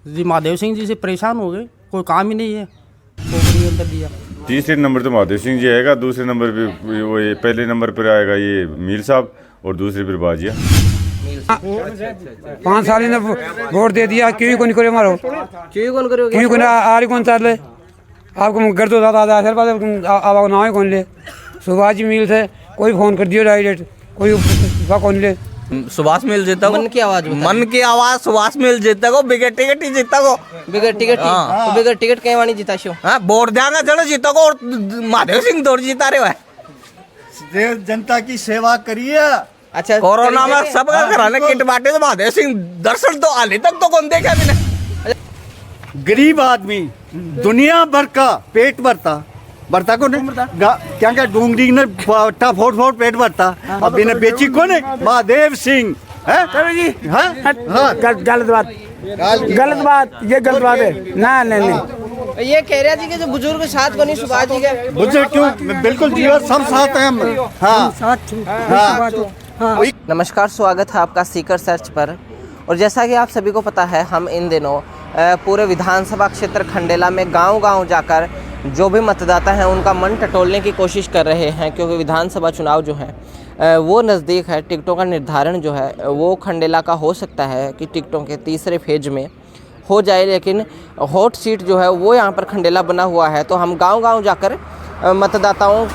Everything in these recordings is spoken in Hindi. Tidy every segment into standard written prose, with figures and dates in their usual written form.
जी महादेव सिंह जी से परेशान हो गए, कोई काम ही नहीं है, छोकरी के अंदर दिया। तीसरे नंबर तो महादेव सिंह जी आएगा, दूसरे नंबर पे वो ये पहले नंबर पर आएगा ये मीर साहब और दूसरे पर बाजिया। 5 साल ने वोट दे दिया, क्यों को नहीं करे मारो, क्यों को आ रही कौन चाल ले आपको घर तो ज़्यादा आधा अब ना कौन ले सुभाष जी मिल से कोई फोन कर दियो डायरेक्ट, कोई कौन ले सुभाष मिल जीता को, मन की आवाज सुभाष मिल जीता को, बिगर टिकट ही जीता को, बिगर टिकट तो बिगर टिकट कहीं वाणी जीता शो। हाँ वोट देंगे चलो जीता को, और महादेव सिंह दौड़ जीता रहे है। जनता की सेवा करिए। अच्छा कोरोना में सबका कराने किट बांटे तो महादेव सिंह दर्शन तो हाल तक तो कौन देखा मैंने। गरीब आदमी दुनिया भर का पेट भरता को नहीं क्या क्या डूंगरी ने फोट पेट भरता, अब इन्हें बेची को नहीं महादेव सिंह है। गलत बात ये गलत बात है ना। नहीं ये कह रहा जी कि जो बुजुर्ग साथ को नहीं सुभाष जी के बुजुर्ग क्यों, बिल्कुल जीवा सब साथ हैं हम। हाँ नमस्कार, स्वागत है आपका सीकर सर्च पर। और जैसा कि आप सभी को पता है, हम इन दिनों पूरे विधानसभा क्षेत्र खंडेला में गांव-गांव जाकर जो भी मतदाता हैं उनका मन टटोलने की कोशिश कर रहे हैं, क्योंकि विधानसभा चुनाव जो है वो नज़दीक है। टिकटों का निर्धारण जो है वो खंडेला का हो सकता है कि टिकटों के तीसरे फेज में हो जाए, लेकिन हॉट सीट जो है वो यहाँ पर खंडेला बना हुआ है। तो हम गांव-गांव जाकर मतदाताओं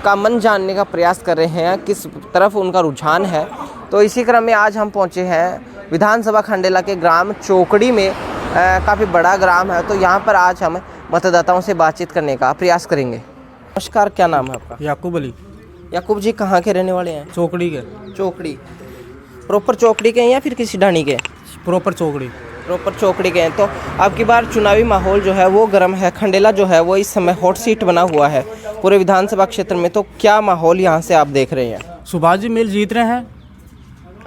का मन जानने का प्रयास कर रहे हैं, किस तरफ उनका रुझान है। तो इसी क्रम में आज हम पहुँचे हैं विधानसभा खंडेला के ग्राम चोकड़ी में। काफ़ी बड़ा ग्राम है, तो यहाँ पर आज हम मतदाताओं से बातचीत करने का प्रयास करेंगे। नमस्कार, क्या नाम है आपका? याकूब अली। याकूब जी कहाँ के रहने वाले हैं? चौकड़ी के। चोकड़ी प्रॉपर चौकड़ी के हैं या फिर किसी ढाणी के? प्रॉपर चौकड़ी। प्रॉपर चौकड़ी के हैं। तो आपकी बार चुनावी माहौल जो है वो गर्म है। खंडेला जो है वो इस समय हॉट सीट बना हुआ है पूरे विधानसभा क्षेत्र में। तो क्या माहौल यहाँ से आप देख रहे हैं? सुभाष जी मिल जीत रहे हैं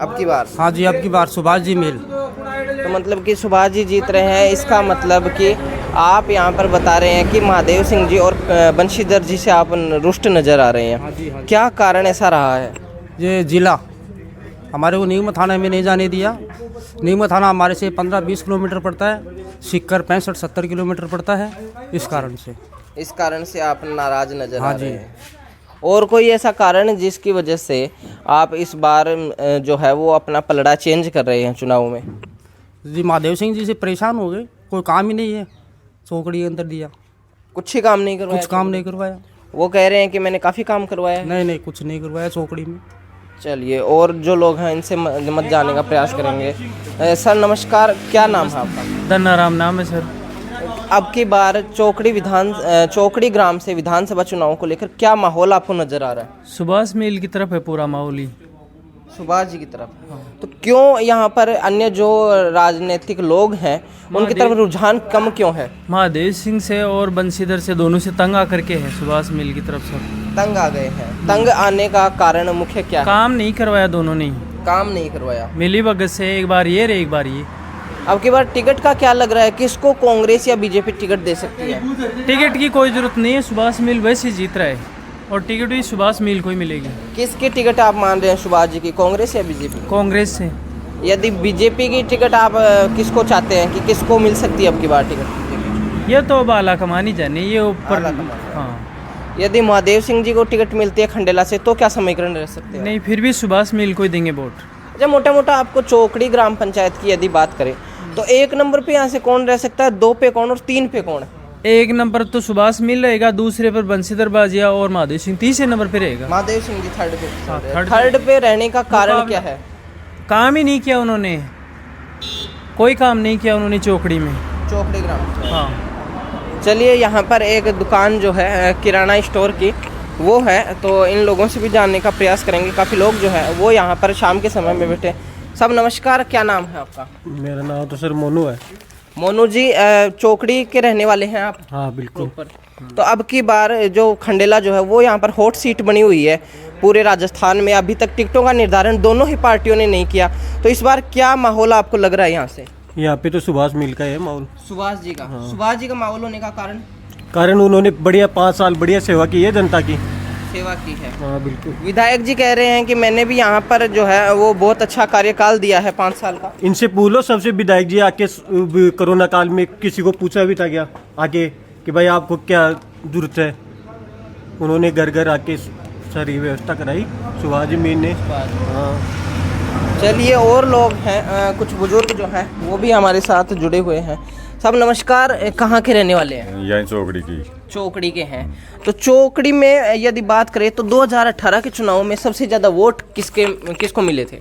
अब की बार। हाँ जी, अब की बार सुभाष जी मिल। तो मतलब कि सुभाष जी जीत रहे हैं, इसका मतलब कि आप यहाँ पर बता रहे हैं कि महादेव सिंह जी और बंशीधर जी से आप रुष्ट नज़र आ रहे हैं। हाँ जी, हाँ जी। क्या कारण ऐसा रहा है? ये जिला हमारे को नीम थाना में नहीं जाने दिया। नीम थाना हमारे से 15-20 किलोमीटर पड़ता है, सीकर 65-70 किलोमीटर पड़ता है। इस कारण से आप नाराज नज़र हाँ आ रहे जी। हैं। और कोई ऐसा कारण जिसकी वजह से आप इस बार जो है वो अपना पलड़ा चेंज कर रहे हैं चुनाव में? जी महादेव सिंह जी से परेशान हो गए, कोई काम ही नहीं है, चौकड़ी के अंदर दिया, कुछ ही काम नहीं करवाया? कुछ काम नहीं करवाया। वो कह रहे हैं कि मैंने काफ़ी काम करवाया है। नहीं, कुछ नहीं करवाया चौकड़ी में। चलिए, और जो लोग हैं इनसे मत जाने का प्रयास करेंगे। सर नमस्कार, क्या नाम है आपका? धन्नाराम नाम है सर। अब की बार चौकड़ी ग्राम से विधानसभा चुनाव को लेकर क्या माहौल आपको नजर आ रहा है? सुभाष मिल की तरफ है पूरा माहौल ही। सुभाष जी की तरफ। तो क्यों यहाँ पर अन्य जो राजनीतिक लोग हैं उनकी तरफ रुझान कम क्यों है? महादेव सिंह से और बंशीधर से दोनों से तंग आकर के है सुभाष मिल की तरफ से। तंग आ गए हैं। तंग आने का कारण मुख्य क्या है? काम नहीं करवाया दोनों ने। काम नहीं करवाया। मिली भगत से एक बार ये एक बार ये। अब की बार टिकट का क्या लग रहा है, किसको कांग्रेस या बीजेपी टिकट दे सकती है? टिकट की कोई जरूरत नहीं है, सुभाष मिल वैसे जीत रहा है और टिकट भी सुभाष मिल को ही मिलेगी। किसकी टिकट आप मान रहे हैं, सुभाष जी की, कांग्रेस या बीजेपी? कांग्रेस से। यदि बीजेपी की टिकट आप किसको चाहते हैं कि किसको मिल सकती है अब की बार टिकट? ये तो बाला कमानी जाने ये ऊपर। हाँ, यदि महादेव सिंह जी को टिकट मिलती है खंडेला से तो क्या समीकरण रह सकते हैं? नहीं, फिर भी सुभाष मिल को ही देंगे वोट। अच्छा, मोटा मोटा आपको चौकड़ी ग्राम पंचायत की यदि बात करें तो 1 नंबर पे यहाँ से कौन रह सकता है, 2 पे कौन और 3 पे कौन है? 1 नंबर तो सुभाष मिल रहेगा, दूसरे पर बंशीधर बाजिया और महादेव सिंह, तीसरे नंबर पे रहेगा महादेव सिंह जी थर्ड पे रहने का कारण क्या है? काम ही नहीं किया उन्होंने, कोई काम नहीं किया उन्होंने चौकड़ी में। चौकड़ी ग्राम। हाँ। चलिए, यहाँ पर एक दुकान जो है किराना स्टोर की वो है, तो इन लोगों से भी जानने का प्रयास करेंगे। काफ़ी लोग जो है वो यहाँ पर शाम के समय में बैठे। सब नमस्कार, क्या नाम है आपका? मेरा नाम तो सर मोनू है। मोनू जी, चौकड़ी के रहने वाले हैं आप? हाँ बिल्कुल। तो अब की बार जो खंडेला जो है वो यहाँ पर हॉट सीट बनी हुई है पूरे राजस्थान में। अभी तक टिकटों का निर्धारण दोनों ही पार्टियों ने नहीं किया, तो इस बार क्या माहौल आपको लग रहा है यहाँ से? यहाँ पे तो सुभाष मिल का है माहौल। सुभाष जी का? हाँ। सुभाष जी का माहौल होने का कारण? उन्होंने बढ़िया 5 साल बढ़िया सेवा की है जनता की। सेवा की है। हाँ बिल्कुल। विधायक जी कह रहे हैं कि मैंने भी यहाँ पर जो है वो बहुत अच्छा कार्यकाल दिया है 5 साल का। इनसे पूछो, सबसे विधायक जी आके कोरोना काल में किसी को पूछा भी था क्या आके कि भाई आपको क्या जरूरत है? उन्होंने घर घर आके सारी व्यवस्था कराई सुभाष जी मीर ने। हाँ चलिए, और लोग हैं, कुछ बुजुर्ग जो हैं वो भी हमारे साथ जुड़े हुए हैं। सब नमस्कार, कहाँ के रहने वाले हैं? यहीं चौकड़ी की। चौकड़ी के हैं। तो चौकड़ी में यदि बात करें तो 2018 के चुनाव में सबसे ज़्यादा वोट किसको मिले थे?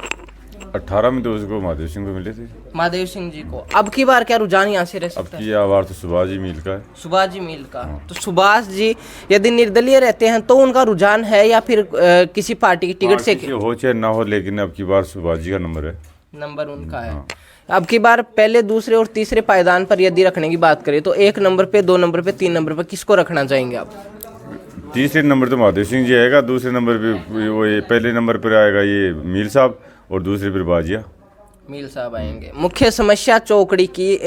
18 में तो उसको महादेव सिंह को मिले थे। महादेव सिंह जी को। अब की बार क्या रुझान यहाँ से रह अब सकता है? की बार तो सुभाष जी मील का है। सुभाष जी मील का। तो सुभाष जी यदि निर्दलीय रहते हैं तो उनका रुझान है या फिर किसी पार्टी की टिकट से? हो चाहे ना हो, लेकिन अब की बार सुभाष जी का नंबर है। नंबर उनका है। अब की बार पहले, दूसरे और तीसरे पायदान पर यदि रखने की बात करें तो 1 नंबर पे, 2 नंबर पे, 3 नंबर पे किसको रखना चाहेंगे आप? तीसरे नंबर तो महादेव सिंह जी आएगा, दूसरे नंबर पे वो ये पहले नंबर पर आएगा ये मील साहब, और दूसरे पर बाजिया। मील साहब आएंगे। मुख्य समस्या चौकड़ी की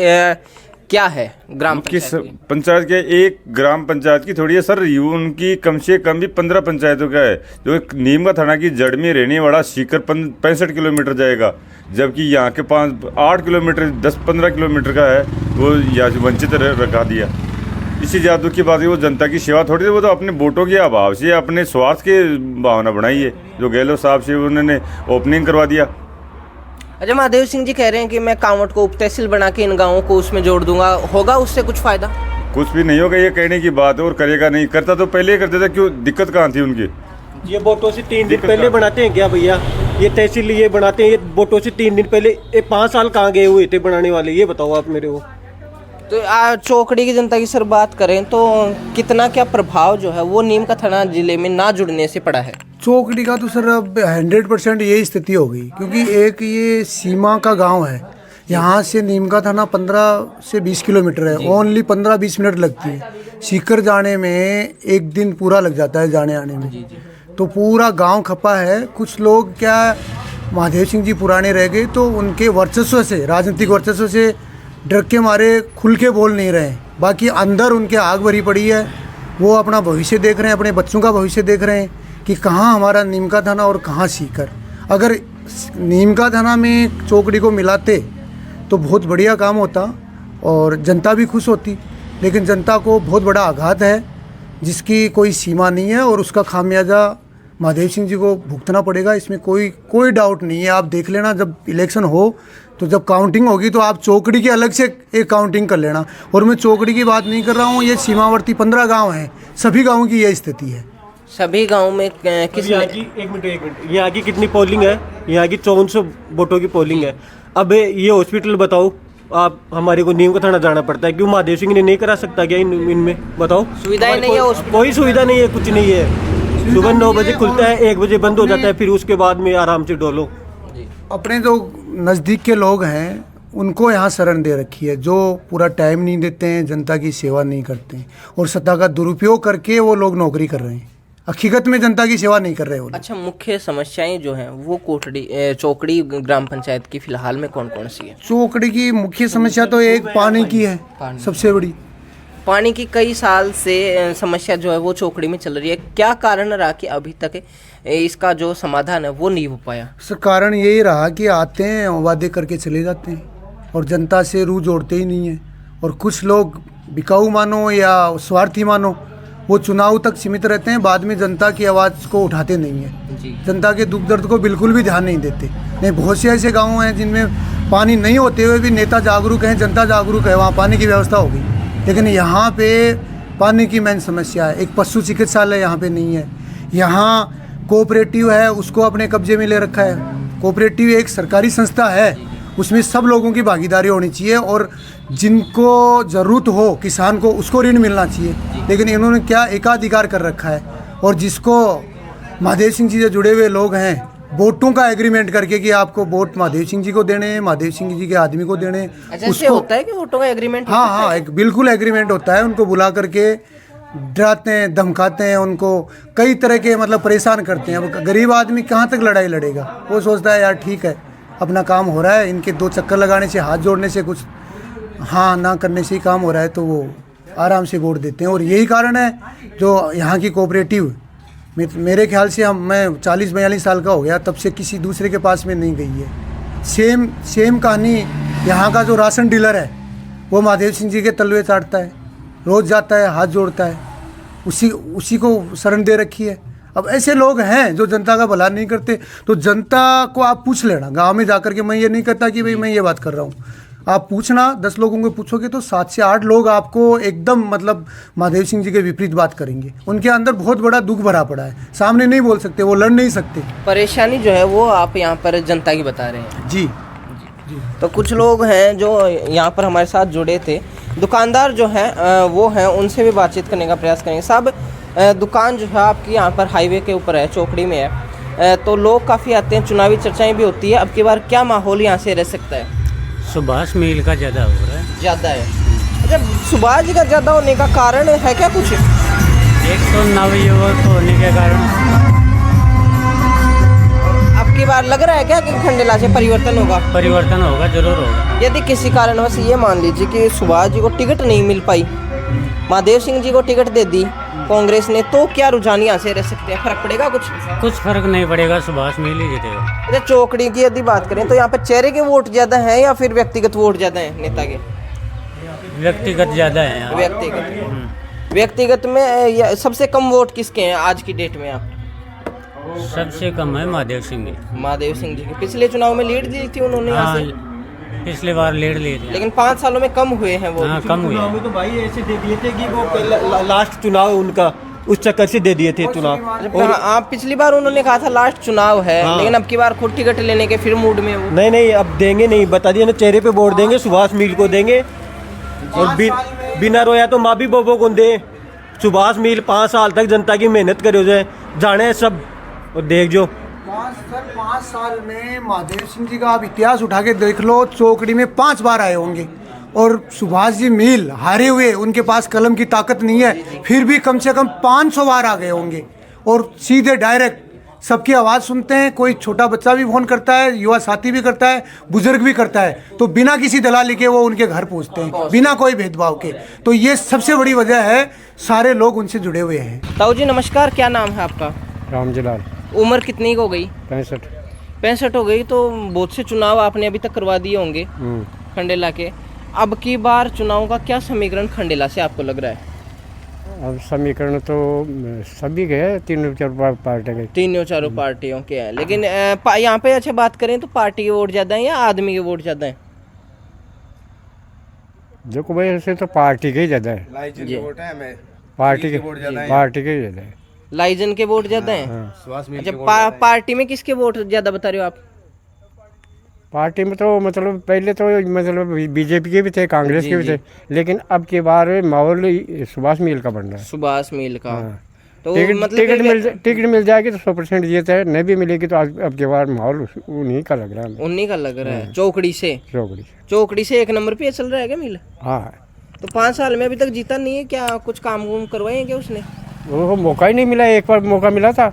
क्या है? ग्राम पंचायत के एक ग्राम पंचायत की थोड़ी है सर, उनकी कम से कम भी 15 पंचायतों का है। जो एक नीम का थाना की जड़ में रहने वाला सीकर 65 किलोमीटर जाएगा, जबकि यहाँ के 8 किलोमीटर 10-15 किलोमीटर का है, वो यहाँ से वंचित रखा दिया। इसी ज़्यादा की बात है, वो जनता की सेवा थोड़ी है, वो तो अपने वोटों के अभाव से अपने स्वार्थ के भावना बनाई है। जो गहलोत साहब से उन्होंने ओपनिंग करवा दिया। अच्छा, महादेव सिंह जी कह रहे हैं कि मैं कांवट को उप तहसील बना के इन गाँवों को उसमें जोड़ दूंगा, होगा उससे कुछ फायदा? कुछ भी नहीं होगा, ये कहने की बात है, और करेगा नहीं। करता तो पहले ही करते थे, क्यों दिक्कत कहाँ थी उनकी? ये वोटों से 3 दिन पहले बनाते हैं क्या भैया? ये तहसील ये बनाते हैं, ये वोटों से 3 दिन पहले। ये 5 साल कहाँ गए हुए थे बनाने वाले, ये बताओ आप मेरे को। तो चौकड़ी की जनता की सर बात करें तो कितना क्या प्रभाव जो है वो नीम का थाना जिले में ना जुड़ने से पड़ा है? चौकड़ी का तो सर अब 100% यही स्थिति हो गई, क्योंकि एक ये सीमा का गांव है। यहाँ से नीम का थाना 15 से 20 किलोमीटर है। ओनली 15-20 मिनट लगती है। सीकर जाने में 1 दिन पूरा लग जाता है जाने आने में। तो पूरा गांव खपा है। कुछ लोग क्या, महादेव सिंह जी पुराने रह गए तो उनके वर्चस्व से, राजनीतिक वर्चस्व से डर के मारे खुल के बोल नहीं रहे। बाकी अंदर उनके आग भरी पड़ी है। वो अपना भविष्य देख रहे हैं, अपने बच्चों का भविष्य देख रहे हैं कि कहाँ हमारा नीम का थाना और कहाँ सीकर। अगर नीम का थाना में चौकड़ी को मिलाते तो बहुत बढ़िया काम होता और जनता भी खुश होती। लेकिन जनता को बहुत बड़ा आघात है जिसकी कोई सीमा नहीं है, और उसका खामियाजा महादेव सिंह जी को भुगतना पड़ेगा। इसमें कोई डाउट नहीं है। आप देख लेना, जब इलेक्शन हो तो जब काउंटिंग होगी तो आप चौकड़ी की अलग से एक काउंटिंग कर लेना। और मैं चौकड़ी की बात नहीं कर रहा हूँ, ये सीमावर्ती 15 गांव हैं, सभी गाँवों की यही स्थिति है। सभी गाँव में किस यहाँ की एक मिनट यहाँ की कितनी पोलिंग है? यहाँ की 5400 वोटों की पोलिंग है। अब ये हॉस्पिटल बताओ आप, हमारे को नीम का थाना जाना पड़ता है, क्यों महादेव सिंह ने नहीं करा सकता क्या इनमें? बताओ। सुविधाएं नहीं है, कोई सुविधा नहीं है, कुछ नहीं है। सुबह 9 बजे खुलता है, 1 बजे बंद हो जाता है, फिर उसके बाद में आराम से डोलो। अपने जो नज़दीक के लोग हैं उनको यहाँ शरण दे रखी है, जो पूरा टाइम नहीं देते हैं, जनता की सेवा नहीं करते हैं, और सत्ता का दुरुपयोग करके वो लोग नौकरी कर रहे हैं। हकीकत में जनता की सेवा नहीं कर रहे वो। अच्छा, मुख्य समस्याएं जो हैं वो चौकड़ी ग्राम पंचायत की फिलहाल में कौन कौन सी है? चौकड़ी की मुख्य समस्या तो एक पानी की है, सबसे बड़ी। पानी की कई साल से समस्या जो है वो चौकड़ी में चल रही है। क्या कारण रहा कि अभी तक इसका जो समाधान है वो नहीं हो पाया? सर, कारण यही रहा कि आते हैं, वादे करके चले जाते हैं और जनता से रूह जोड़ते ही नहीं है। और कुछ लोग बिकाऊ मानो या स्वार्थी मानो, वो चुनाव तक सीमित रहते हैं, बाद में जनता की आवाज़ को उठाते नहीं हैं। जनता के दुख दर्द को बिल्कुल भी ध्यान नहीं देते। नहीं, बहुत से ऐसे गाँव हैं जिनमें पानी नहीं होते हुए भी नेता जागरूक हैं, जनता जागरूक है, वहाँ पानी की व्यवस्था होगी। लेकिन यहाँ पे पानी की मेन समस्या है। एक पशु चिकित्सालय यहाँ पे नहीं है। यहाँ कोऑपरेटिव है, उसको अपने कब्जे में ले रखा है। कोऑपरेटिव एक सरकारी संस्था है, उसमें सब लोगों की भागीदारी होनी चाहिए, और जिनको ज़रूरत हो किसान को, उसको ऋण मिलना चाहिए। लेकिन इन्होंने क्या एकाधिकार कर रखा है, और जिसको महादेव सिंह जी से जुड़े हुए लोग हैं, वोटों का एग्रीमेंट करके कि आपको वोट महादेव सिंह जी को देने हैं, महादेव सिंह जी के आदमी को देने हैं। अच्छा, उसको होता है कि वोटों का एग्रीमेंट? हाँ, एक बिल्कुल एग्रीमेंट होता है। उनको बुला करके डराते हैं, धमकाते हैं, उनको कई तरह के मतलब परेशान करते हैं। अब गरीब आदमी कहाँ तक लड़ाई लड़ेगा? वो सोचता है यार ठीक है, अपना काम हो रहा है, इनके 2 चक्कर लगाने से, हाथ जोड़ने से, कुछ हाँ ना करने से ही काम हो रहा है, तो वो आराम से वोट देते हैं। और यही कारण है जो यहाँ की कोऑपरेटिव मेरे ख्याल से मैं 40-42 साल का हो गया, तब से किसी दूसरे के पास में नहीं गई है। सेम कहानी यहाँ का जो राशन डीलर है वो महादेव सिंह जी के तलवे चाटता है, रोज़ जाता है, हाथ जोड़ता है, उसी को शरण दे रखी है। अब ऐसे लोग हैं जो जनता का भला नहीं करते, तो जनता को आप पूछ लेना गांव में जाकर के। मैं ये नहीं कहता कि भाई मैं ये बात कर रहा हूँ, आप पूछना 10 लोगों को पूछोगे तो 7 से 8 लोग आपको एकदम मतलब महादेव सिंह जी के विपरीत बात करेंगे। उनके अंदर बहुत बड़ा दुख भरा पड़ा है, सामने नहीं बोल सकते, वो लड़ नहीं सकते। परेशानी जो है वो आप यहाँ पर जनता की बता रहे हैं। जी। तो कुछ लोग हैं जो यहाँ पर हमारे साथ जुड़े थे, दुकानदार जो हैं वो हैं, उनसे भी बातचीत करने का प्रयास करेंगे। साहब, दुकान जो है आपकी यहाँ पर हाईवे के ऊपर है, चौकड़ी में है, तो लोग काफ़ी आते हैं, चुनावी चर्चाएं भी होती है। अब की बार क्या माहौल यहाँ से रह सकता है? सुभाष मील का ज़्यादा हो रहा है। ज़्यादा है? अच्छा, सुभाष जी का ज़्यादा होने का कारण है क्या कुछ? एक तो नवयुवक होने के कारण। अब की बार लग रहा है क्या कि खंडेला से परिवर्तन होगा? परिवर्तन होगा, जरूर होगा। यदि किसी कारणवश ये मान लीजिए कि सुभाष जी को टिकट नहीं मिल पाई, महादेव सिंह जी को टिकट दे दी कांग्रेस ने, तो क्या रुझान यहाँ से रह सकते हैं? फर्क पड़ेगा कुछ? कुछ फर्क नहीं पड़ेगा, सुभाष मील ही जीतेगा। अच्छा, चौकड़ी की यदि बात करें तो यहाँ पर चेहरे के वोट ज़्यादा हैं या फिर व्यक्तिगत वोट ज़्यादा हैं नेता के? व्यक्तिगत ज़्यादा है यहाँ। व्यक्तिगत में सबसे कम वोट किसके हैं आज की डेट में? आप सबसे कम है महादेव सिंह जी। महादेव सिंह जी की पिछले चुनाव में लीड दी थी उन्होंने यहाँ से, पिछली बार लीड ली थी, लेकिन 5 सालों में कम हुए हैं वो। हाँ, कम हुए। चुनाव में तो भाई ऐसे दे दिए थे कि वो लास्ट चुनाव उनका, उस चक्कर से दे दिए थे चुनाव। और आप पिछली बार उन्होंने कहा था लास्ट चुनाव है, लेकिन अब की बार खुद टिकट लेने के फिर मूड में वो। नहीं, अब देंगे नहीं, बता दिया ना, चेहरे पे वोट देंगे, सुभाष मील को देंगे। और बिना रोया तो माँ भी बोबो को दे। सुभाष मील 5 साल तक जनता की मेहनत करे जाए, जाने सब, और देख जो 5 साल में महादेव सिंह जी का आप इतिहास उठा के देख लो, चौकड़ी में 5 बार आए होंगे। और सुभाष जी मील हारे हुए, उनके पास कलम की ताकत नहीं है, फिर भी कम से कम 500 बार आ गए होंगे। और सीधे डायरेक्ट सबकी आवाज़ सुनते हैं। कोई छोटा बच्चा भी फोन करता है, युवा साथी भी करता है, बुजुर्ग भी करता है, तो बिना किसी दलाली के वो उनके घर पहुंचते हैं, बिना कोई भेदभाव के। तो ये सबसे बड़ी वजह है, सारे लोग उनसे जुड़े हुए हैं। ताऊ जी नमस्कार, क्या नाम है आपका? रामजीलाल। उम्र कितनी हो गई? 65 हो गई। तो बहुत से चुनाव आपने अभी तक करवा दिए होंगे खंडेला के। अब की बार चुनाव का क्या समीकरण खंडेला से आपको लग रहा है? अब समीकरण तो सभी के हैं, 3-4 पार्टी के। 3-4 पार्टियों के हैं, लेकिन यहाँ पे अच्छा बात करें तो पार्टी के वोट ज़्यादा हैं या आदमी के वोट ज़्यादा हैं? देखो भाई, ऐसे तो पार्टी के ही ज़्यादा है। पार्टी के ज़्यादा है। लाइजन के वोट ज़्यादा हैं। अच्छा, पार्टी में किसके वोट ज़्यादा बता रहे हो आप? पार्टी में तो मतलब पहले तो मतलब बीजेपी के भी थे, कांग्रेस के भी थे, लेकिन अब की बार माहौल सुभाष मील का बन रहा है। सुभाष मील का। तो टिकट मिल जाएगी तो 100% जीत है, नहीं भी मिलेगी तो अब की बार माहौल उन्हीं का लग रहा है। उन्हीं का लग रहा है। चौकड़ी से 1 नंबर पे चल रहा है क्या मील? हाँ। तो 5 साल में अभी तक जीता नहीं है क्या? कुछ काम करवाए क्या उसने? वो मौका ही नहीं मिला। एक बार मौका मिला था,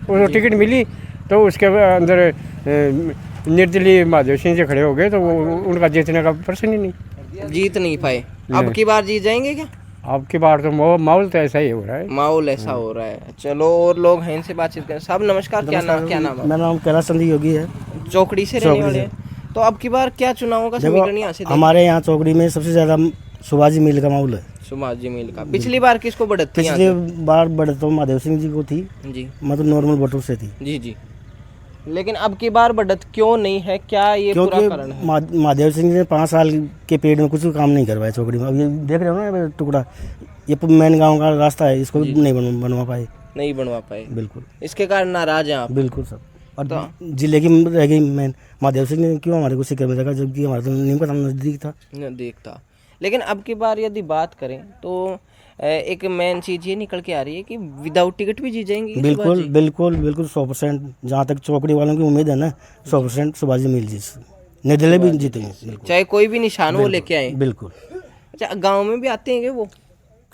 वो टिकट मिली तो उसके अंदर निर्दलीय महादेव सिंह जी खड़े हो गए, तो उनका जीतने का प्रश्न ही नहीं, जीत नहीं पाए। अब की बार जीत जाएंगे क्या? अब की बार तो माहौल तो ऐसा ही हो रहा है। माहौल ऐसा हो रहा है। चलो और लोग हैं, इनसे बातचीत करें। साहब नमस्कार, क्या नाम है? मेरा नाम कैलाश चंद योगी है, चौकड़ी से रहने वाले हैं। तो अब की बार क्या चुनावों का समीकरण यहाँ से? हमारे यहाँ चौकड़ी में सबसे ज्यादा सुभाष जी मील का माहौल है। सुभाष जी मील का। पिछली बार किसको बढ़त थी? पिछली बार बढ़त तो महादेव सिंह जी को थी जी, मतलब नॉर्मल वोटों से थी। जी। लेकिन अब की बार बढ़त क्यों नहीं है? क्या ये पूरा कारण है? महादेव सिंह ने 5 साल के पीरियड में कुछ काम नहीं करवाया चौकड़ी में। अब ये देख रहे हो ना टुकड़ा, ये मेन गांव का रास्ता है, इसको भी नहीं बनवा पाए। बिल्कुल, इसके कारण नाराज हैं आप? बिल्कुल सर। और तो जिले की रह गई मेन, महादेव सिंह ने क्यों हमारे को सीकर में रखा, जबकि हमारा तो नीम का नजदीक था। लेकिन अब की बार यदि बात करें तो एक मेन चीज ये निकल के आ रही है कि विदाउट टिकट भी जीत जाएंगे। बिल्कुल 100%। जहाँ तक चौकड़ी वालों की उम्मीद है ना, 100% सुभाष जी मील जी निर्दलीय भी जीतेंगे, चाहे कोई भी निशान वो लेके आए। बिल्कुल। अच्छा, गाँव में भी आते हैं क्या वो?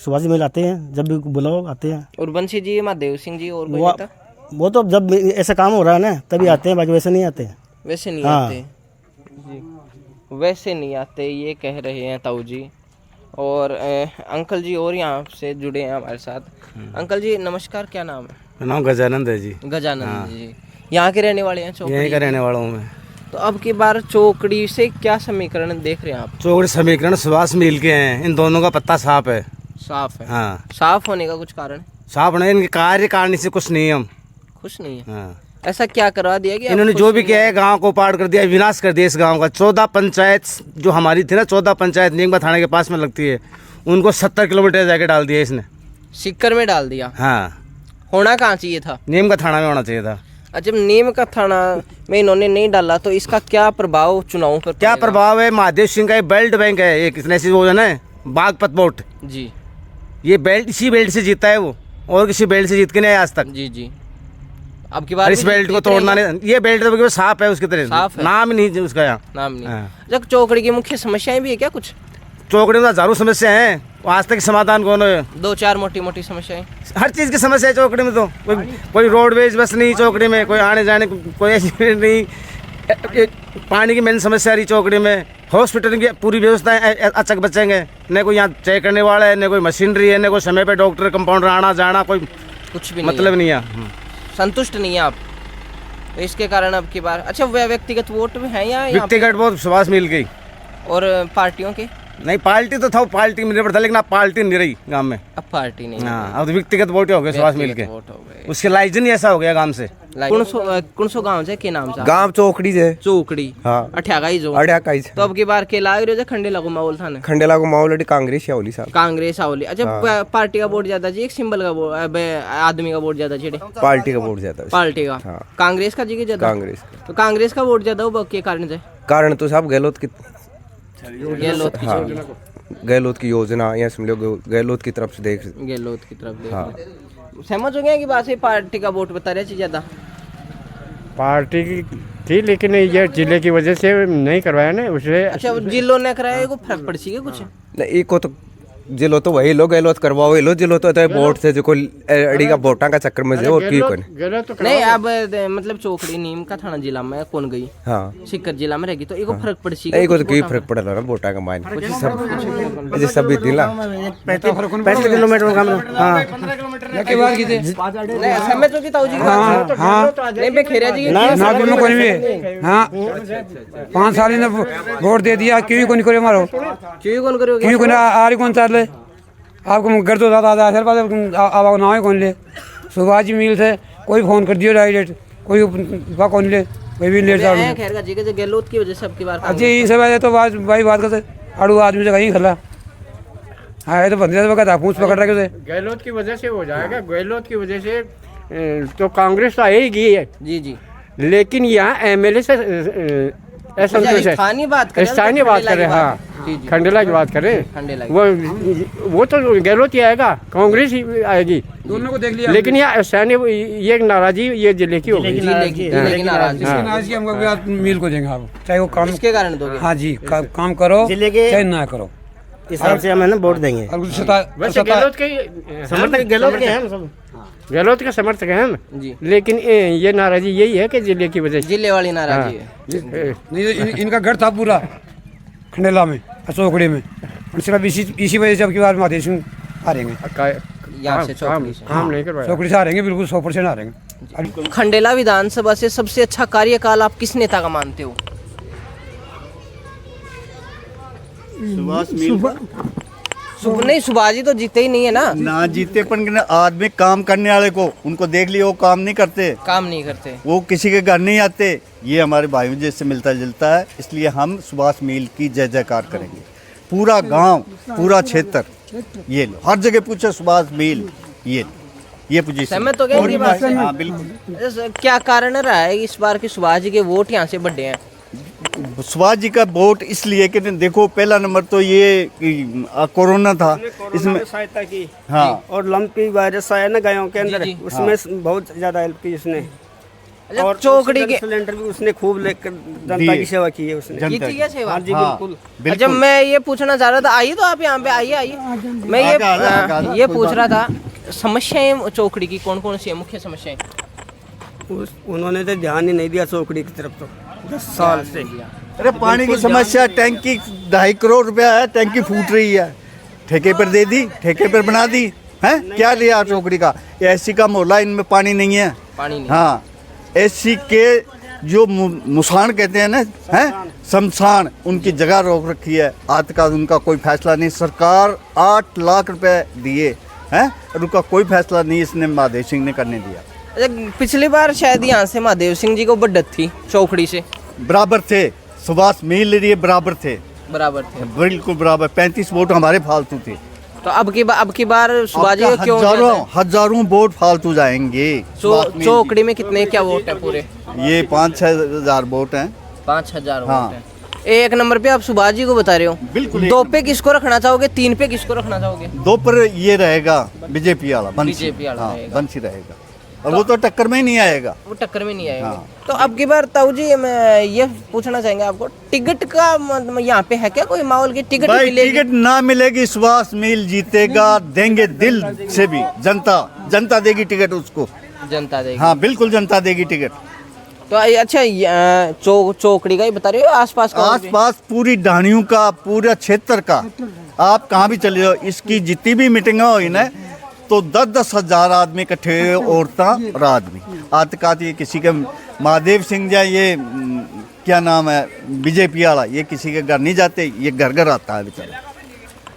सुभाष जी मील आते हैं, जब भी बुलाओ आते हैं। और बंशी जी, महादेव सिंह जी और कोई नेता? वो तो जब ऐसा काम हो रहा है ना तभी आते हैं, बाकी वैसे नहीं आते। वैसे नहीं आते ये कह रहे हैं ताऊ जी। और अंकल जी और यहाँ से जुड़े हैं हमारे साथ। अंकल जी नमस्कार, क्या नाम है? नाम गजानंद है जी। गजानंद जी यहाँ के रहने वाले हैं? यहीं का रहने वाला हूँ मैं। तो अब की बार चौकड़ी से क्या समीकरण देख रहे हैं आप? चौकड़ी समीकरण सुभाष मिल के हैं, इन दोनों का पत्ता साफ है। साफ है? हाँ। साफ होने का कुछ कारण? साफ नहीं, इनके कार्यकारिणी से कुछ नहीं हम कुछ नहीं है। हाँ। ऐसा क्या करवा दिया कि इन्होंने जो भी किया है गांव को पार कर दिया, विनाश कर दिया इस गांव का। 14 पंचायत जो हमारी थी ना, 14 पंचायत नीमका थाने के पास में लगती है, उनको 70 किलोमीटर जाके डाल दिया इसने। सिक्कर में डाल दिया? हाँ। होना कहाँ चाहिए था? नीमका थाना में होना चाहिए था। जब नीमका थाना में इन्होंने नहीं डाला तो इसका क्या प्रभाव चुनाव पर? क्या प्रभाव है? महादेव सिंह का बेल्ट बैंक है एक, वो है ना बागपत बोर्ड जी, ये बेल्ट इसी बेल्ट से जीता है वो, और किसी बेल्ट से जीत के नहीं आया आज तक। जी जी। अब की बार इस बेल्ट को तोड़ना नहीं, ये बेल्ट तो साफ है उसकी तरह, साफ है। नाम ही नहीं उसका यहाँ। नाम नहीं। जब चौकड़ी की मुख्य समस्याएं भी है क्या कुछ? चौकड़ी में हजारों समस्या हैं, आज तक समाधान कौन है? 2-4 मोटी मोटी समस्याएं। हर चीज की समस्या है चौकड़ी में। तो कोई रोडवेज बस नहीं चौकड़ी में, कोई आने जाने कोई ऐसी नहीं, पानी की मेन समस्या रही चौकड़ी में, हॉस्पिटल की पूरी व्यवस्था अचक बचेंगे, न कोई यहाँ चेक करने वाला है, न कोई मशीनरी है, न कोई समय पे डॉक्टर कंपाउंडर आना जाना, कोई कुछ भी मतलब नहीं है। संतुष्ट नहीं है आप तो इसके कारण अब की बार? अच्छा, व्यक्तिगत वोट भी है यहाँ? व्यक्तिगत वोट सुभाष मिल गई। और पार्टियों के? नहीं, पार्टी तो था, पार्टी में निर्भर था, लेकिन अब पार्टी नहीं रही गांव में। अब पार्टी नहीं? हाँ, अब तो व्यक्तिगत वोट हो गए सुभाष मिल के, उसके लाइजन ही ऐसा हो गया गांव से। कौन सो गांव से के नाम से? गांव चौकड़ी से। चौकड़ी? हाँ। अठ्यागाई जो? अठ्यागाई। तो अब की बार के लाग रहे हो खंडेला को माहौल था ना? खंडेला को माहौल कांग्रेस आवली साहब। कांग्रेस आवली। अच्छा, पार्टी का वोट ज्यादा जी, एक सिंबल का वोट, आदमी का वोट ज्यादा? पार्टी का वोट ज्यादा। पार्टी का? कांग्रेस का जी के ज्यादा? कांग्रेस। तो कांग्रेस का वोट ज्यादा हो के कारण से? कारण तो साहब गहलोत की योजना, गहलोत की योजना, या समझ लो गहलोत की तरफ से देख, गहलोत की तरफ देख। सहमत हो गया कि बात है पार्टी का वोट बता रहे ज्यादा? पार्टी की थी, लेकिन ये जिले की वजह से नहीं करवाया ना उसे। अच्छा, जिलों ने कराया को फर्क पड़ सी कुछ? नहीं, को तो जिलो तो वही लो गहलोत करवाओ, लो जिलो तो वोट से जो कोई अड़ी का वोटा का चक्कर में जो और की कोई नहीं। अब मतलब चौकड़ी नीम का थाना जिला में कौन गई? हाँ, सिक्कर जिला में रहेगी तो एको फर्क पड़ सी? को तो की फर्क पड़ा ना वोटा का मायने सब भी दिला 35 किलोमीटर का। हाँ, के बाद की थे समय तो की ताऊजी की हाँ हाँ नहीं बे खेरिया जी ना में कोई भी। हाँ, 5 साल ने वोट दे दिया, क्यों कौन करे मारो, क्यों कौन करोगे? क्यों कौन आ रही कौन ले आपको घर तो दादा आधार पास अब ना कौन ले सुभाष जी मिल से कोई फोन कर दियो डायरेक्ट, कोई कौन ले कोई भी लेट जा खैर का जी के गहलोत की वजह से अब की बार अच्छी ये सब है। तो भाई बात करते अड़ू आदमी से कहीं खला हाँ, तो बंदे का पूछ पकड़ रखे थे। गहलोत की वजह से हो जाएगा, गहलोत की वजह से तो कांग्रेस तो आएगी है जी जी, लेकिन यहाँ एमएलए से स्थानीय बात करें। हाँ, खंडेला की बात करें, वो तो गहलोत ही आएगा, कांग्रेस ही आएगी, दोनों को देख लिया। लेकिन यहाँ स्थानीय ये नाराजी ये जिले की होगी। नाराजी हम मिल को देंगे आप, चाहे वो काम इसके कारण दोगे? हाँ जी, काम करो चाहे ना करो, इस हिसाब से हम है ना वोट देंगे। गहलोत के समर्थक गहलोत के समर्थक हैं हम जी, लेकिन ये नाराजी यही है कि जिले की वजह से, जिले वाली नाराजी है। नहीं, इनका घर था पूरा खंडेला में, चौकड़ी में, सिर्फ इसी वजह से अब की बार महादेव सिंह हारेंगे यहाँ से। चौकड़ी से हारेंगे, बिल्कुल 100% हारेंगे। खंडेला विधानसभा से सबसे अच्छा कार्यकाल आप किस नेता का मानते हो? नहीं, सुभाष जी तो जीते ही नहीं है ना जीते, पर आदमी काम करने वाले को उनको देख लिया, वो काम नहीं करते, वो किसी के घर नहीं आते। ये हमारे भाइयों जैसे मिलता जुलता है, इसलिए हम सुभाष मिल की जय जयकार करेंगे। पूरा गांव, पूरा क्षेत्र, ये लो, हर जगह पूछो सुभाष मिल, ये पोजीशन। तो हाँ, बिल्कुल। क्या कारण रहा है इस बार के सुभाष जी के वोट यहाँ से बढ़े हैं? सुभाष जी का वोट इसलिए कि देखो, पहला नंबर तो ये कोरोना था, इसमें सहायता की। हाँ, और लंपी वायरस आया ना गायों के अंदर, उसमें बहुत ज्यादा हेल्प की उसने। और चौकड़ी के सिलेंडर भी उसने खूब लेकर जनता की सेवा की है उसने। की थी क्या सेवा? जी बिल्कुल। जब मैं ये पूछना चाह रहा था, आइए तो आप यहाँ पे आइए। मैं ये पूछ रहा था, समस्याएं चौकड़ी की कौन कौन सी है, मुख्य समस्याएं? उन्होंने तो ध्यान ही नहीं दिया चौकड़ी की तरफ, तो 10 साल से। अरे पानी की समस्या, टैंकी 2.5 करोड़ रुपया है, टैंकी फूट रही है, ठेके पर दे दी, ठेके पर बना दी, हैं क्या लिया चौकड़ी का? एसी का मोहल्ला, इनमें पानी नहीं है। पानी नहीं। हाँ, एसी के जो मुसान कहते हैं ना, हैं शमशान, उनकी जगह रोक रखी है। आज का उनका कोई फैसला नहीं। सरकार 8 लाख रुपए दिए हैं और उनका कोई फैसला नहीं इसने महादेव सिंह ने करने दिया। अच्छा, पिछली बार शायद यहाँ से महादेव सिंह जी को बढ़त थी चौकड़ी से, बराबर थे। सुभाष मिल रही बराबर थे, बराबर थे, बिल्कुल बराबर। 35 वोट हमारे फालतू थे। तो अब की बार सुभाष जी को क्यों हजारों वोट फालतू जाएंगे। चौकड़ी में कितने क्या वोट है पूरे? ये 5-6 हजार वोट हैं। 5,000 हाँ। वोट है। एक नंबर पे आप सुभाष जी को बता रहे हो। बिल्कुल। 2 पे किसको रखना चाहोगे? 3 पे किसको रखना चाहोगे? 2 पर ये रहेगा बीजेपी वाला, बंसी। बीजेपी वाला रहेगा। बंसी रहेगा और वो तो टक्कर में ही नहीं आएगा। वो टक्कर में नहीं आएगा। हाँ। तो अब की बार ताऊ जी मैं ये पूछना चाहेंगे आपको, टिकट का मतलब यहाँ पे है क्या कोई माहौल की टिकट भाई मिलेगी? टिकट ना मिलेगी, सुभाष मिल जीतेगा, देंगे दिल से भी। जनता देगी टिकट उसको। जनता देगी। हाँ बिल्कुल, जनता देगी टिकट। तो अच्छा चौकड़ी का ही बता रहे हो, आसपास का? आसपास पूरी ढाणियों का, पूरा क्षेत्र का, आप कहाँ भी चले जाओ, इसकी जितनी भी मीटिंग हुई ना, तो 10-10 हजार आदमी इकट्ठे हुए, औरतें और आदमी। आतकात ये किसी के महादेव सिंह या ये क्या नाम है बीजेपी वाला, ये किसी के घर नहीं जाते, ये घर घर आता है बेचारा।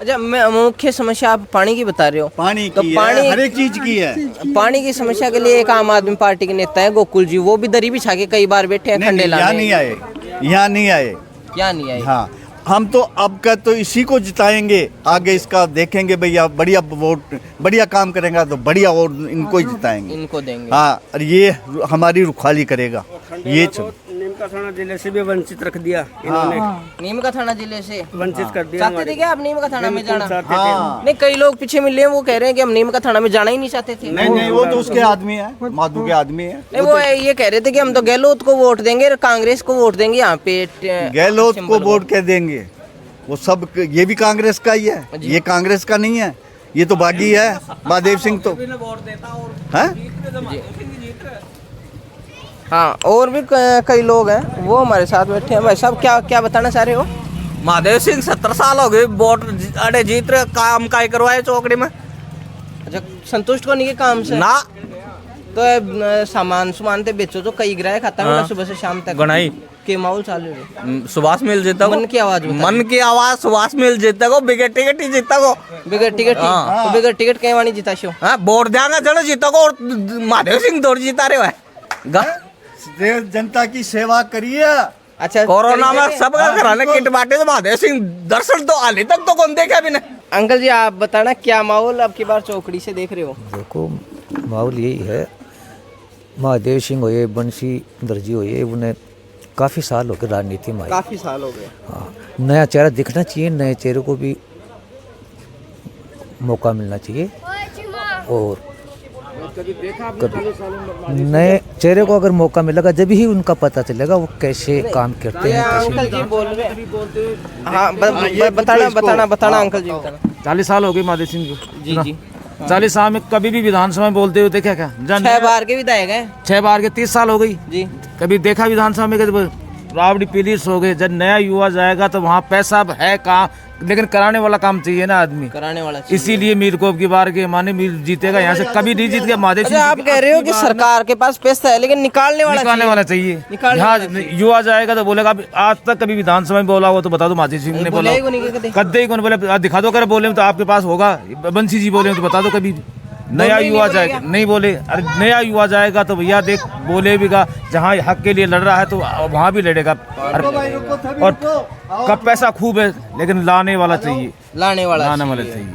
अच्छा, मैं मुख्य समस्या आप पानी की बता रहे हो। पानी तो की पानी है, हर एक चीज की है। पानी की समस्या के लिए एक आम आदमी पार्टी के नेता है गोकुल जी, वो भी दरी बिछा के कई बार बैठे हैं खंडेला में। यहाँ नहीं आए। क्या नहीं आए? हाँ, हम तो अब का तो इसी को जिताएंगे, आगे इसका देखेंगे भैया। बढ़िया वोट, बढ़िया काम करेगा तो बढ़िया और इनको ही जिताएंगे, इनको देंगे। हाँ, और ये हमारी रुखाली करेगा। ये नीम का थाना जिले से भी वंचित रख दिया इन्होंने। नीम का थाना जिले से वंचित कर दिया। चाहते थे क्या आप नीम का थाना में जाना? हाँ। नहीं, कई लोग पीछे मिले हैं, वो कह रहे हैं कि हम नीम का थाना में जाना ही नहीं चाहते थे। नहीं, वो तो उसके आदमी है, माधु के आदमी है। नहीं, वो ये कह रहे थे कि हम तो गहलोत को वोट देंगे और कांग्रेस को वोट देंगे। यहाँ पे गहलोत को वोट क्या देंगे? वो सब, ये भी कांग्रेस का ही है, ये कांग्रेस का नहीं है, ये तो बागी है। महादेव सिंह तो है। हाँ, और भी कई लोग हैं, वो हमारे साथ बैठे हैं। भाई साहब, क्या बताना चाह रहे हो? महादेव सिंह 70 साल हो गए वोट अरे जीत रहे, काम काय करवाए चौकड़ी में। अच्छा, संतुष्ट होने के काम से ना तो सामान ते बेचो तो कई ग्राहक खाता है सुबह से शाम तक। गणाई के माहौल चालू है। सुभाष मिल जीता मन की आवाज, मन की आवाज सुभाष मिल जीता को, बिगड़ टिकट ही जीता को, बिगड़ टिकट तो बिगड़ टिकट कहीं वाणी जीता शो। हाँ, वोट देंगे चलो जीता को, और महादेव सिंह दौड़ जीता रहे है। जनता की सेवा करिए। अच्छा, कोरोना में सबका कराने किट बांटे तो महादेव सिंह दर्शन तो हाल तक तो कौन देखा अभी ने। अंकल जी, आप बताना क्या माहौल अब की बार चौकड़ी से देख रहे हो? देखो, माहौल यही है, महादेव सिंह हुए, बंसी दर्जी हुए, उन्हें काफ़ी साल हो गए राजनीति में। काफ़ी साल हो गए। हाँ, नया चेहरा दिखना चाहिए, नए चेहरे को भी मौका मिलना चाहिए। और नए चेहरे को अगर मौका मिलेगा जब ही उनका पता चलेगा वो कैसे काम करते हैं। अंकल जी बोल रहे। हाँ, बताना अंकल जी, बताना। 40 साल हो गए महादेव सिंह को। जी 40 साल में कभी भी विधानसभा में बोलते हुए देखा क्या? 6 बार के विधायक हैं। 6 बार के 30 साल हो गई जी। कभी देखा विधानसभा में? रावड़ी पुलिस हो गए। जब नया युवा जाएगा तो वहाँ पैसा है कहाँ, लेकिन कराने वाला काम चाहिए ना आदमी, कराने वाला। इसीलिए मीर को की बार के माने मीर जीतेगा, यहाँ से कभी नहीं जीत गया महादेव सिंह। आप कह रहे हो कि सरकार के पास पैसा है लेकिन निकालने वाला चाहिए। यहाँ युवा जाएगा तो बोलेगा, आज तक कभी विधानसभा में बोला हुआ तो बता दो महादेव सिंह ने बोला, कद्दे ही कौन बोले, दिखा दो कर बोले तो आपके पास होगा, बंसी जी बोले तो बता दो कभी। नया युवा जाएगा, नहीं बोले, अरे नया युवा जाएगा तो भैया देख बोले भी का, जहाँ हक के लिए लड़ रहा है तो वहाँ भी लड़ेगा। और कब पैसा खूब है लेकिन लाने वाला चाहिए, लाने वाला चाहिए।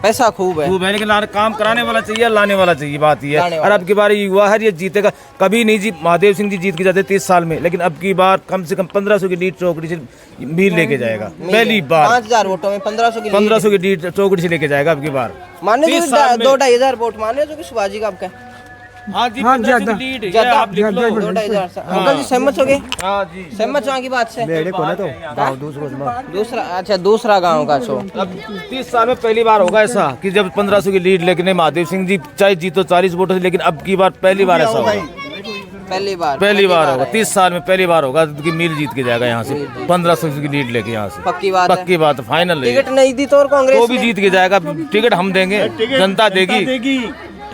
पैसा खूब है लेकिन काम कराने वाला चाहिए, लाने वाला चाहिए, बात ये है। और अब की बार युवा है, ये जीतेगा। कभी नहीं जीत, महादेव सिंह जी जीत के जाते 30 साल में, लेकिन अब की बार कम से कम 1500 की लीड चौकड़ी से मीर लेके जाएगा। पहली बार 5000 वोटों में 1500 की लीड चौकड़ी से लेके जाएगा अब की बार। मान लो 2-2.5 वोट मान लो कि शिवाजी का आपका। हाँ जी, 1500 की लीड है, आप लिख लो। 2-2.5 से। अंकल जी सहमत हो गए? हाँ जी, सहमत हो की बात से। दूसरा अच्छा, दूसरा गांव का छो। अब 30 साल में पहली बार होगा ऐसा कि जब 1500 की लीड लेकिन महादेव सिंह जी चाहे जीतो 40 वोटों से, लेकिन अब की बार पहली बार ऐसा होगा। पहली बार होगा 30 साल में पहली बार होगा कि मील जीत के जाएगा यहाँ से 1500 की लीड लेके यहाँ से। पक्की बात फाइनल। टिकट नहीं दी तो और कांग्रेस तो भी जीत के जाएगा। टिकट हम देंगे, जनता देगी।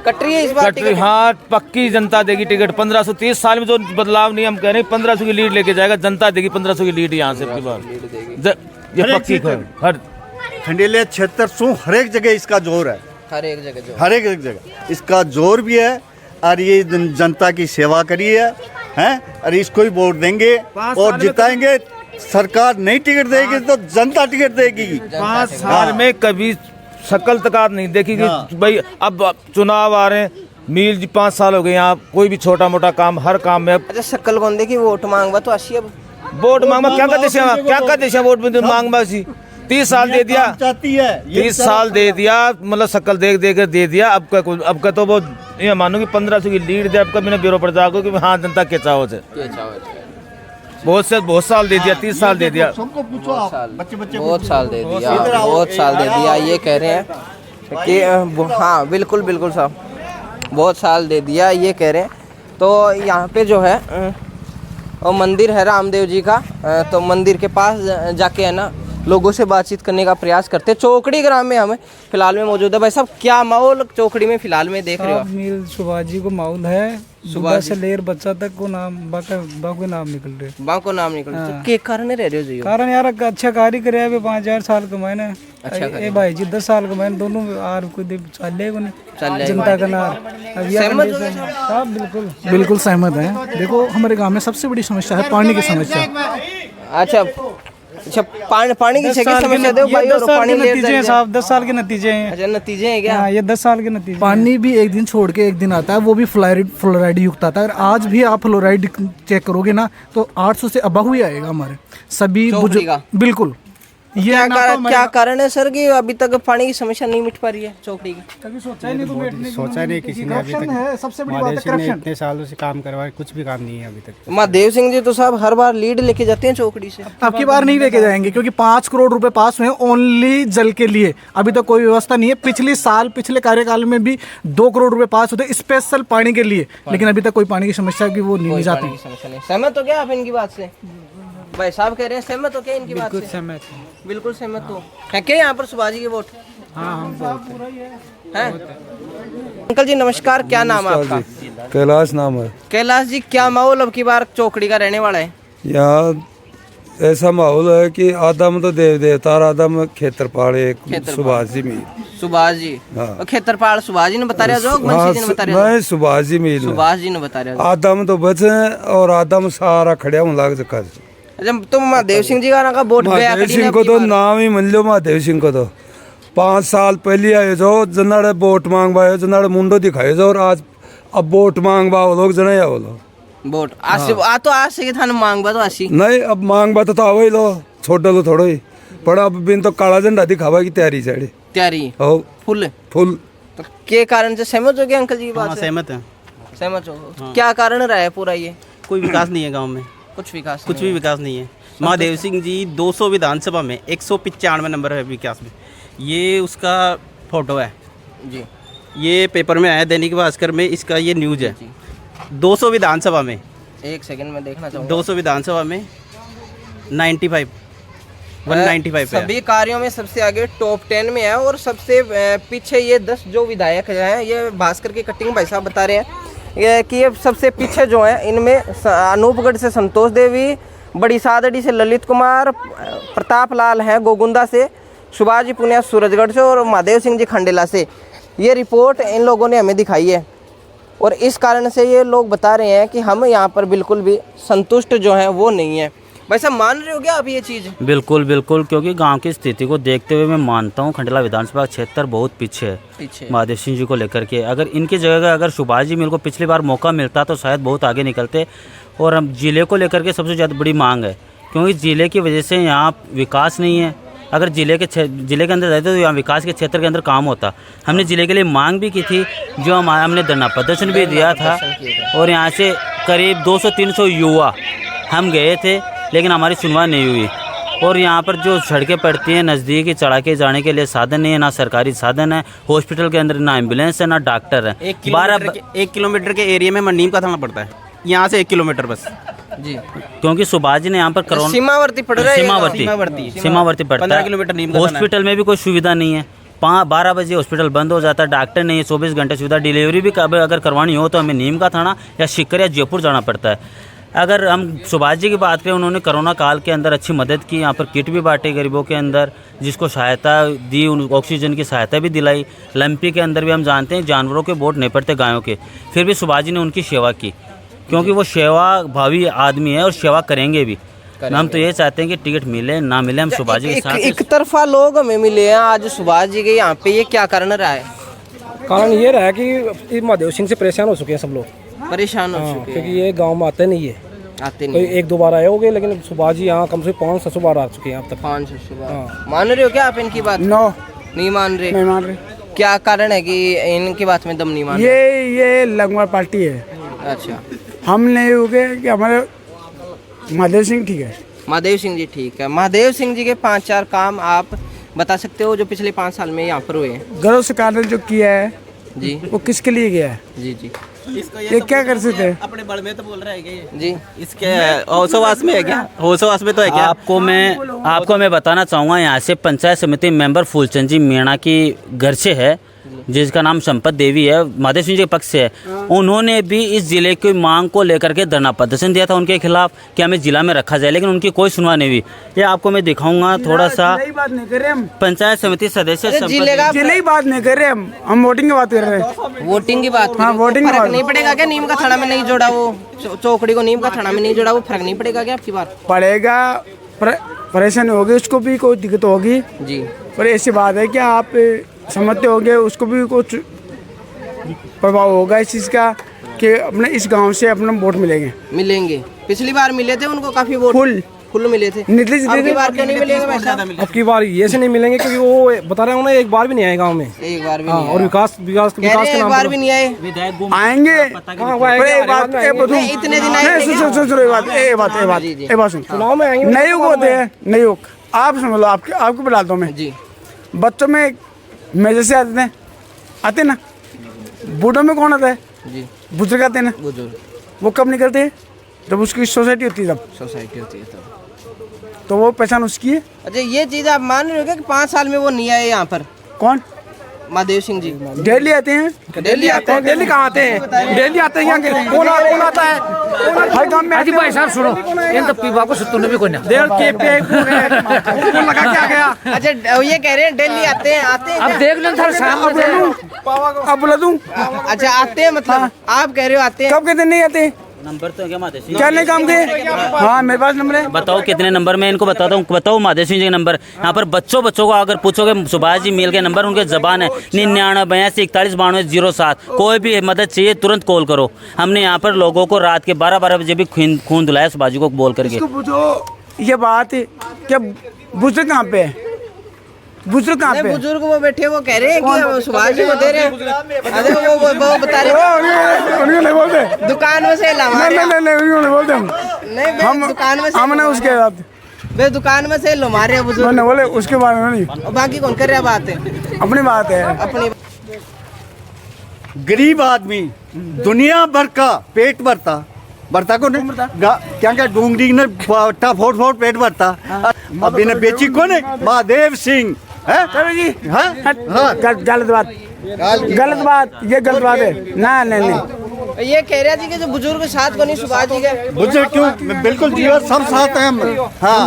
कट रही है इस बार टिकट? हाँ, पक्की जनता देगी टिकट। 1530 साल में जो बदलाव नहीं हम कह रहे हैं, 1500 की लीड लेके जाएगा, जनता देगी 1500 की लीड यहाँ से। ये पक्की हर खंडेला क्षेत्र सो हर एक जगह इसका जोर है, हर एक जगह इसका जोर भी है। और ये जनता की सेवा करी है और इसको ही वोट देंगे और जिताएंगे। सरकार नहीं टिकट देगी तो जनता टिकट देगी। 5 साल में कभी शकल तक नहीं देखी कि भाई अब चुनाव आ रहे हैं। मील जी 5 साल हो गए यहाँ, कोई भी छोटा मोटा काम हर काम में। अच्छा, शक्ल कौन देखी? वोट मांगवा तो आशी। अब वोट मांगवा क्या करते हैं वोट में मांगवा सी 30 साल दे दिया, 30 साल दे दिया, मतलब शक्ल देख दे दिया। अब का तो वो ये मानो कि 1500 की लीड दे। अब का मैंने ब्यूरो पर जाकर कि हाँ जनता के चाहो से बहुत साल दे दिया, 30 साल दे दिया, बहुत साल दे दिया। ये कह रहे हैं कि हाँ बिल्कुल साहब, बहुत साल दे दिया ये कह रहे हैं। तो यहाँ पे जो है और मंदिर है रामदेव जी का, तो मंदिर के पास जाके है ना लोगों से बातचीत करने का प्रयास करते हैं। चौकड़ी ग्राम में हमें फिलहाल में मौजूद है। भाई साहब, क्या माहौल चौकड़ी में फिलहाल में देख रहे हो? मील सुभाष जी को माहौल है, सुबह से लेर बच्चा तक को नाम बाको नाम निकल रहे तो के कारण रह रहे हो जी? कारण यार अच्छा कार्य करे 5,000 साल कमाए ना। अच्छा भाई जी 10 साल कमाए दोनों आर कोई चले को नहीं जनता का नार। बिल्कुल सहमत है। देखो हमारे गाँव में सबसे बड़ी समस्या है पानी की समस्या। अच्छा, पानी की समस्या दो भाई। और पानी नतीजे हैं साहब, 10 साल के नतीजे हैं। अच्छा, नतीजे हैं क्या? हाँ, ये 10 साल के नतीजे। पानी भी एक दिन छोड़ के एक दिन आता है, वो भी फ्लोराइड युक्त आता है। आज भी आप फ्लोराइड चेक करोगे ना तो 800 से अबव ही आएगा हमारे सभी बिल्कुल। क्या कारण है सर कि अभी तक पानी की समस्या नहीं मिट पा रही है चौकड़ी की? कभी सोचा ही नहीं किसी ने अभी तक। सबसे बड़ी बात है इतने सालों से काम करवाए, कुछ भी काम नहीं है अभी तक। महादेव सिंह जी तो साहब हर बार लीड लेके जाते हैं चौकड़ी से। अब की बार नहीं लेके जाएंगे क्योंकि 5 करोड़ रुपए पास हुए ओनली जल के लिए। अभी तक कोई व्यवस्था नहीं है। पिछले कार्यकाल में भी 2 करोड़ रुपए पास होते स्पेशल पानी के लिए, लेकिन अभी तक कोई पानी की समस्या की वो नहीं जाती। सहमत हो क्या आप इनकी बात से? भाई साहब कह रहे हैं सहमत हो क्या इनकी बात से? बिल्कुल सहमत हो। है क्या यहाँ पर सुभाष जी के वोट? हाँ, हम हैं? अंकल जी नमस्कार, क्या नाम है आपका? कैलाश नाम है। कैलाश जी, क्या माहौल अब की बार चौकड़ी का रहने वाला है? यहाँ ऐसा माहौल है कि आधा में तो देव देवता, आधा में खेतरपाल सुभाष जी मील। सुभाष जी, हाँ। खेतरपाल सुभाष जी ने बता रहा जो सुभाष जी मील, सुभाष जी ने बता रहा। आधा में तो बचे और आधा में सारा खड़िया में लाग चुका है। तुम महादेव सिंह जी का वोट गया? महादेव सिंह को तो नाम ही मान लो। महादेव सिंह को तो 5 साल पहले आए जो जनाड़े वोट मांगवाए, जनाड़े मुंडो दिखाए जो, और आज अब वोट मांगवा वो लोग जने वो लोग वोट तो आज से थाने मांगवा तो आसी नहीं। अब मांगवा तो आवई लो, छोड़ लो थोड़ो ही, पर अब बिन तो काला झंडा दिखावा की तैयारी फुल। तो के कारण से सहमत हो गया अंकल जी की बात? सहमत है। सहमत हो? क्या कारण रहा है पूरा ये? कोई विकास नहीं है गाँव में, कुछ भी विकास नहीं है। महादेव सिंह जी 200 विधानसभा में 195 नंबर है विकास में। ये उसका फोटो है जी, ये पेपर में आया दैनिक भास्कर में, इसका ये न्यूज़ है। 200 विधानसभा में, एक सेकंड में देखना चाहूँगा, 200 विधानसभा में 195 सभी कार्यों में सबसे आगे टॉप 10 में है। और सबसे पीछे ये 10 जो विधायक हैं, ये भास्कर की कटिंग भाई साहब बता रहे हैं कि ये सबसे पीछे जो है इनमें अनूपगढ़ से संतोष देवी, बड़ी सादड़ी से ललित कुमार, प्रताप लाल हैं गोगुंदा से, सुभाष जी पुनिया सूरजगढ़ से और महादेव सिंह जी खंडेला से। ये रिपोर्ट इन लोगों ने हमें दिखाई है और इस कारण से ये लोग बता रहे हैं कि हम यहाँ पर बिल्कुल भी संतुष्ट जो हैं वो नहीं है। भाई साहब मान रहे हो क्या आप ये चीज़? बिल्कुल, क्योंकि गांव की स्थिति को देखते हुए मैं मानता हूं खंडेला विधानसभा क्षेत्र बहुत पीछे है महादेव सिंह जी को लेकर के। अगर इनकी जगह अगर सुभाष जी मेरे को पिछली बार मौका मिलता तो शायद बहुत आगे निकलते। और हम जिले को लेकर के सबसे ज़्यादा बड़ी मांग है, क्योंकि ज़िले की वजह से यहाँ विकास नहीं है। अगर जिले के अंदर रहते तो यहाँ विकास के क्षेत्र के अंदर काम होता। हमने जिले के लिए मांग भी की थी, जो हमने धरना प्रदर्शन भी दिया था, और यहाँ से करीब 200-300 युवा हम गए थे, लेकिन हमारी सुनवाई नहीं हुई। और यहाँ पर जो सड़कें पड़ती हैं नज़दीक ही, चढ़ा के जाने के लिए साधन नहीं है, ना सरकारी साधन है, हॉस्पिटल के अंदर ना एम्बुलेंस है ना डॉक्टर है। 1 किलोमीटर के एरिया में नीम का थाना पड़ता है। यहाँ से 1 किलोमीटर बस जी, क्योंकि सुभाष जी ने यहाँ पर कोरोना सीमावर्ती पड़ रहा है, सीमावर्ती पड़ता 15 है। किलोमीटर नीम का थाना है। हॉस्पिटल में भी कोई सुविधा नहीं है। 12 बजे हॉस्पिटल बंद हो जाता है, डॉक्टर नहीं है, 24 घंटे सुविधा। डिलीवरी भी अगर करवानी हो तो हमें नीम का थाना या शिकर या जयपुर जाना पड़ता है। अगर हम सुभाष जी की बात करें, उन्होंने कोरोना काल के अंदर अच्छी मदद की, यहाँ पर किट भी बांटे गरीबों के अंदर, जिसको सहायता दी, ऑक्सीजन की सहायता भी दिलाई। लंपी के अंदर भी हम जानते हैं जानवरों के वोट नहीं पड़ते गायों के, फिर भी सुभाष जी ने उनकी सेवा की, क्योंकि वो सेवा भावी आदमी है और सेवा करेंगे भी। हम तो ये चाहते हैं कि टिकट मिले ना मिले, हम सुभाष जी के साथ। एक तरफा लोग हमें मिले हैं आज सुभाष जी के यहाँ पे, ये क्या कारण रहा है? कारण ये रहा है कि महादेव सिंह से परेशान हो चुके हैं सब लोग, परेशान हो चुके हैं, क्योंकि ये गांव में आते नहीं है, आते कोई नहीं। 1-2 बार आए होंगे, लेकिन सुभाष जी यहाँ कम से 500 बार आ चुके हैं अब तक। 500 बार। मान रहे हो क्या आप इनकी बात? नो, नहीं मान रहे। नहीं मान रहे। क्या कारण है कि इनकी बात में दम नहीं मान रहे? ये लंगवा पार्टी है। अच्छा, हम नहीं हो गए कि हमारे महादेव सिंह ठीक है। महादेव सिंह जी ठीक है। महादेव सिंह जी के 5-4 काम आप बता सकते हो जो पिछले 5 साल में यहाँ पर हुए हैं? गौरव सरकार ने जो किया है जी, वो किसके लिए किया है? जी जी, ये क्या कर सकते हैं? अपने बड़ में तो बोल रहा है क्या ये? जी, इसके होशोवास में है क्या? होशोवास में तो है क्या? आपको मैं बताना चाहूँगा, यहाँ से पंचायत समिति मेंबर फूलचंद जी मीणा की घर से है, जिसका नाम संपत देवी है, महादेव सिंह जी के पक्ष से है। उन्होंने भी इस जिले की मांग को लेकर के धरना प्रदर्शन दिया था उनके खिलाफ कि हमें जिला में रखा जाए, लेकिन उनकी कोई सुनवाई नहीं हुई। ये आपको मैं दिखाऊंगा थोड़ा सा। बात नहीं कर रहे हम, पंचायत समिति सदस्य जिले की बात नहीं कर रहे हम वोटिंग की बात कर रहे हैं। वोटिंग की बात? हाँ, वोटिंग की फर्क बात। नहीं पड़ेगा क्या? नीम का थाना में नहीं जोड़ा, वो चौकड़ी को नीम का थाना में नहीं जोड़ा, वो फर्क नहीं पड़ेगा क्या आपकी बात? पड़ेगा, परेशानी होगी, उसको भी कोई दिक्कत होगी जी, पर ऐसी बात है कि आप समझते होंगे उसको भी कुछ प्रभाव होगा इस चीज़ का कि अपने इस गांव से अपना वोट मिलेंगे। पिछली बार मिले थे उनको काफी वोट, फुल मिले थे। निकली बार क्यों नहीं मिलेंगे भाई साहब? अब की बार ये से नहीं मिलेंगे, क्योंकि वो बता रहे हो ना, एक बार भी नहीं आए गांव में, एक बार भी हाँ, नहीं और आए। विकास के एक नाम बार भी नहीं आए। आएंगे। इतने दिन सुन, चुनाव में आएंगे, नहीं होते हैं, नहीं हो। आप समझ लो, आपको बताता हूँ मैं जी। बच्चों में मेजर से आते ना, बूढ़ों में कौन आता है जी? बुजुर्ग आते हैं ना। बुजुर्ग वो कब निकलते हैं? जब उसकी सोसाइटी होती है, जब सोसाइटी होती है तब, तो वो पहचान उसकी है। अच्छा, ये चीज आप मान रहे हो कि 5 साल में वो नहीं आए यहाँ पर? कौन? महादेव सिंह जी डेली आते हैं। डेली आते हैं? डेली कहाँ आते हैं? डेली आते हैं यहाँ। कौन आता है हर गाँव में? भाई साहब सुनो, इन तो पीवा को सुतने भी कोई ना देर के पे कौन लगा के आ गया? अच्छा, ये कह रहे हैं डेली आते हैं अब देख लो सर, शाम अब बोला दूं। अच्छा, आते हैं मतलब आप कह रहे हो आते हैं? कब कहते नहीं आते? नंबर तो क्या महादेव सिंह? क्या नहीं काम के? हाँ, मेरे पास नंबर है। बताओ कितने नंबर में इनको बताता हूँ। बताओ महादेव सिंह जी के नंबर। यहाँ पर बच्चों को अगर पूछोगे सुभाष जी मेल के नंबर, उनके जबान है 99 82 41 92 07। कोई भी मदद चाहिए तुरंत कॉल करो। हमने यहाँ पर लोगों को रात के 12 बजे भी खून धुलाया सुभाष जी को बोल करके। इसको पूछो ये बात क्या बुजुर्ग कहाँ पे है? बुजुर्ग कहाँ पे? बुजुर्ग वो बैठे, वो कह रहे हैं कि सुभाष जी को दे रहे हैं। अरे वो बता रहे नहीं बोलते, दुकान में से नहीं बोलते हम दुकान में से, हम ना उसके साथ वे दुकान में से लो मारे बुजुर्ग, बोले उसके बारे में नहीं। बाकी कौन कर रहा बात है? अपनी बात है, अपनी। गरीब आदमी दुनिया भर का पेट भरता को नहीं क्या डूंगरी ने फोड़ पेट भरता। अब इन्हें बेची को नहीं महादेव सिंह है जी। गलत बात, ये गलत बात है ना। नहीं, ये कह रहा जी कि जो बुजुर्ग साथ को नहीं सुभाष जी के बुजुर्ग क्यों? बिल्कुल जी, और सब साथ हैं हम। हाँ,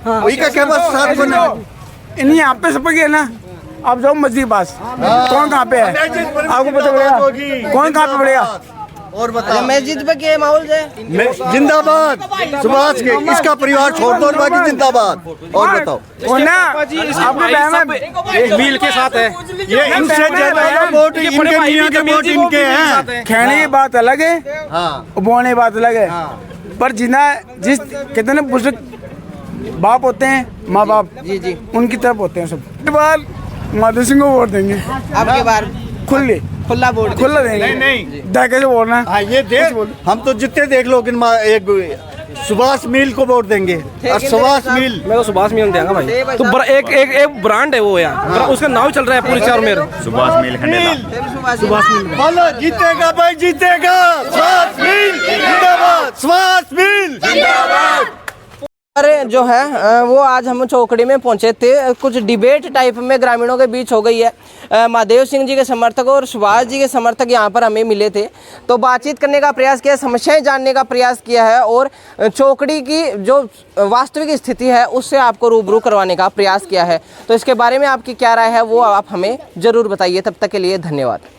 वही का क्या बस साथ को नहीं। इन्हीं यहाँ पे सब ना। अब जाओ मस्जिद के पास, कौन कहाँ पे है आपको पता पड़ेगा, कौन कहाँ पे पड़ेगा। और बताओ मस्जिद पे क्या माहौल है? जिंदाबाद सुभाष के, इसका परिवार छोड़ दो, बाकी जिंदाबाद। और बताओ ना, आपके मील के साथ है ये, इनसे ज्यादा वोट इनके मियां के वोट इनके हैं। कहने की बात अलग है, बोलने की बात अलग है। पर जिस कितने बुजुर्ग बाप होते हैं, माँ बाप जी उनकी तरफ होते हैं सब। के बाद महादेव सिंह को वोट देंगे आपके बार, खुला वोट खुला देंगे। नहीं कैसे बोलना? हाँ, ये देख, हम तो जितने देख लो, एक सुभाष मिल को वोट देंगे। और सुभाष मिल, मैं तो सुभाष मिल देंगे भाई। तो एक ब्रांड है वो यार, उसका नाम चल रहा है पूरे चार मेरे। सुभाष मिल खंडेला। सुभाष मिल बोलो, जीतेगा भाई जीतेगा। सुभाष मिल जिंदाबाद, सुभाष मिल जिंदाबाद। अरे जो है वो आज हम चौकड़ी में पहुंचे थे, कुछ डिबेट टाइप में ग्रामीणों के बीच हो गई है। महादेव सिंह जी के समर्थक और सुभाष जी के समर्थक यहाँ पर हमें मिले थे, तो बातचीत करने का प्रयास किया, समस्याएं जानने का प्रयास किया है और चौकड़ी की जो वास्तविक स्थिति है उससे आपको रूबरू करवाने का प्रयास किया है। तो इसके बारे में आपकी क्या राय है वो आप हमें ज़रूर बताइए। तब तक के लिए धन्यवाद।